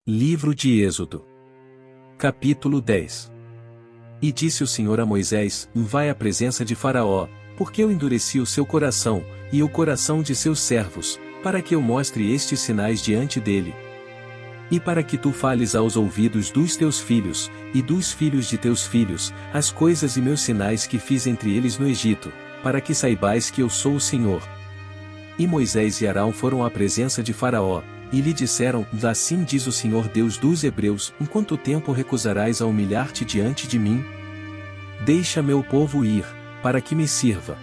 Livro de Êxodo. Capítulo 10. E disse o Senhor a Moisés: Vai à presença de Faraó, porque eu endureci o seu coração, e o coração de seus servos, para que eu mostre estes sinais diante dele. E para que tu fales aos ouvidos dos teus filhos, e dos filhos de teus filhos, as coisas e meus sinais que fiz entre eles no Egito, para que saibais que eu sou o Senhor. E Moisés e Arão foram à presença de Faraó, e lhe disseram: Assim diz o Senhor Deus dos Hebreus: Em quanto tempo recusarás a humilhar-te diante de mim? Deixa meu povo ir, para que me sirva.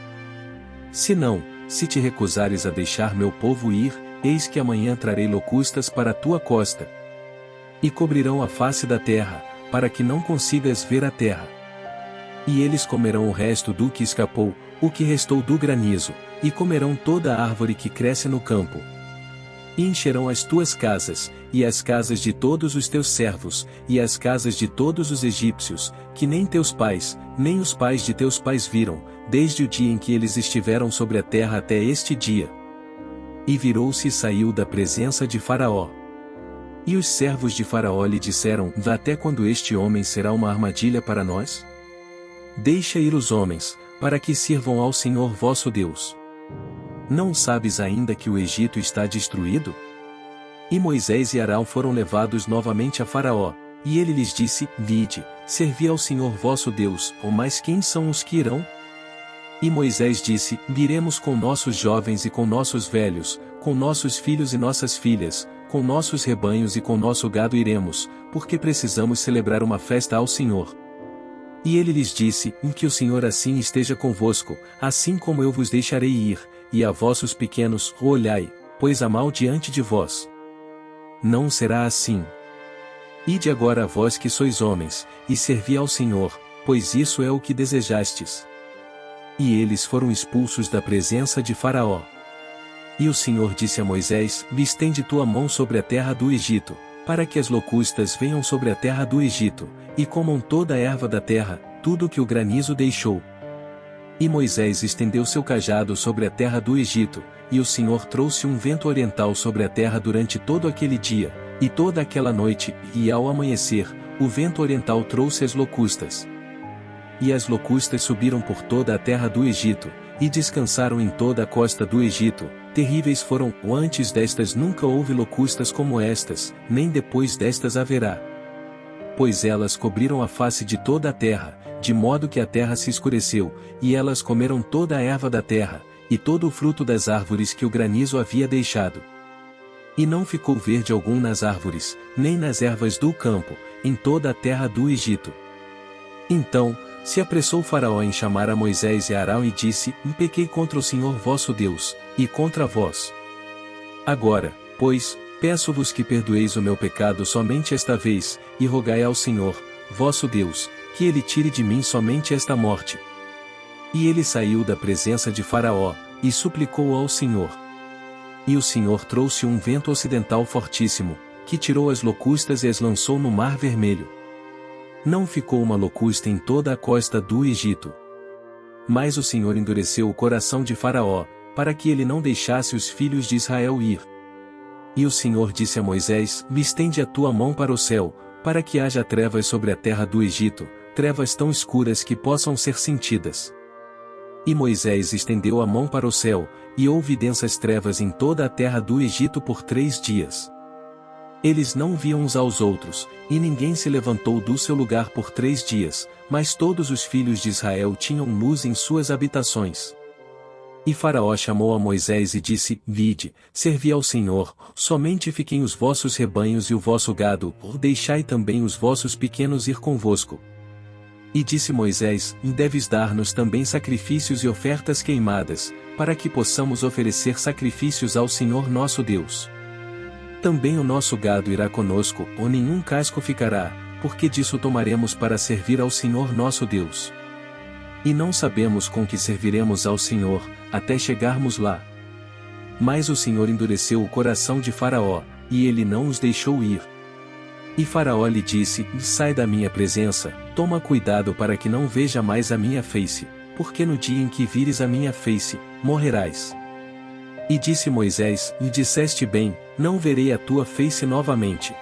Se não, se te recusares a deixar meu povo ir, eis que amanhã trarei locustas para a tua costa. E cobrirão a face da terra, para que não consigas ver a terra. E eles comerão o resto do que escapou, o que restou do granizo, e comerão toda a árvore que cresce no campo. E encherão as tuas casas, e as casas de todos os teus servos, e as casas de todos os egípcios, que nem teus pais, nem os pais de teus pais viram, desde o dia em que eles estiveram sobre a terra até este dia. E virou-se e saiu da presença de Faraó. E os servos de Faraó lhe disseram: Até quando este homem será uma armadilha para nós? Deixa ir os homens, para que sirvam ao Senhor vosso Deus. Não sabes ainda que o Egito está destruído? E Moisés e Arão foram levados novamente a Faraó, e ele lhes disse: Vide, servi ao Senhor vosso Deus, mas quem são os que irão? E Moisés disse: Iremos com nossos jovens e com nossos velhos, com nossos filhos e nossas filhas, com nossos rebanhos e com nosso gado iremos, porque precisamos celebrar uma festa ao Senhor. E ele lhes disse: Que o Senhor assim esteja convosco, assim como eu vos deixarei ir, e a vossos pequenos, olhai, pois há mal diante de vós. Não será assim. Ide agora vós que sois homens, e servi ao Senhor, pois isso é o que desejastes. E eles foram expulsos da presença de Faraó. E o Senhor disse a Moisés: Estende tua mão sobre a terra do Egito, para que as locustas venham sobre a terra do Egito, e comam toda a erva da terra, tudo que o granizo deixou. E Moisés estendeu seu cajado sobre a terra do Egito, e o Senhor trouxe um vento oriental sobre a terra durante todo aquele dia, e toda aquela noite, e ao amanhecer, o vento oriental trouxe as locustas. E as locustas subiram por toda a terra do Egito, e descansaram em toda a costa do Egito. Terríveis foram, antes destas nunca houve locustas como estas, nem depois destas haverá. Pois elas cobriram a face de toda a terra, de modo que a terra se escureceu, e elas comeram toda a erva da terra, e todo o fruto das árvores que o granizo havia deixado. E não ficou verde algum nas árvores, nem nas ervas do campo, em toda a terra do Egito. Então se apressou Faraó em chamar a Moisés e a Arão e disse: Pequei contra o Senhor vosso Deus, e contra vós. Agora, pois, peço-vos que perdoeis o meu pecado somente esta vez, e rogai ao Senhor, vosso Deus, que ele tire de mim somente esta morte. E ele saiu da presença de Faraó, e suplicou ao Senhor. E o Senhor trouxe um vento ocidental fortíssimo, que tirou as locustas e as lançou no Mar Vermelho. Não ficou uma locusta em toda a costa do Egito. Mas o Senhor endureceu o coração de Faraó, para que ele não deixasse os filhos de Israel ir. E o Senhor disse a Moisés: Estende a tua mão para o céu, para que haja trevas sobre a terra do Egito, trevas tão escuras que possam ser sentidas. E Moisés estendeu a mão para o céu, e houve densas trevas em toda a terra do Egito por 3 dias. Eles não viam uns aos outros, e ninguém se levantou do seu lugar por 3 dias, mas todos os filhos de Israel tinham luz em suas habitações. E Faraó chamou a Moisés e disse: Vide, servi ao Senhor, somente fiquem os vossos rebanhos e o vosso gado, deixai também os vossos pequenos ir convosco. E disse Moisés: Deves dar-nos também sacrifícios e ofertas queimadas, para que possamos oferecer sacrifícios ao Senhor nosso Deus. Também o nosso gado irá conosco, ou nenhum casco ficará, porque disso tomaremos para servir ao Senhor nosso Deus. E não sabemos com que serviremos ao Senhor, até chegarmos lá. Mas o Senhor endureceu o coração de Faraó, e ele não os deixou ir. E Faraó lhe disse: Sai da minha presença, toma cuidado para que não veja mais a minha face, porque no dia em que vires a minha face, morrerás. E disse Moisés: E disseste bem, não verei a tua face novamente.